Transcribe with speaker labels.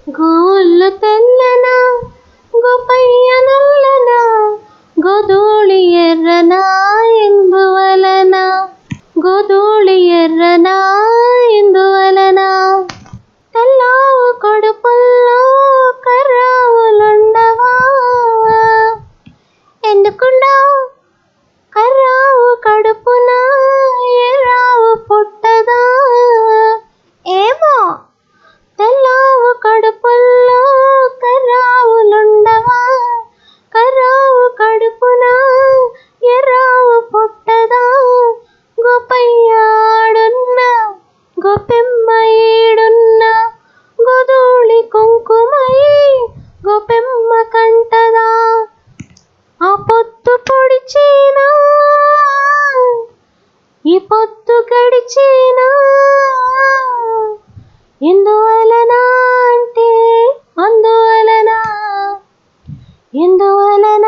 Speaker 1: గోళ్ళు తెల్లన గోపయ్య నల్లన గోధూళి ఎర్రన ఎందువలన గోధూళి ఎర్రన ఎందువలన తెల్లావు కడుపుల్లో కర్రావులుండవా ఎందుకుండవు కర్రావు కడుపున ఎర్రావు పుట్టదా ఏమో తెల్లావు కడుపుల్లో కర్రావులుండవా కర్రావు కడుపున ఎర్రావు పుట్టదా గోపయ్యాడున్న గోపెమ్మ ఈడున్న గోధూళి కుంకుమై గోపెమ్మ కంటదా ఆ పొద్దు పొడిచేనా ఈ పొద్దు గడిచేనా ఎందువలన అంటే అందువలన ఎందువలన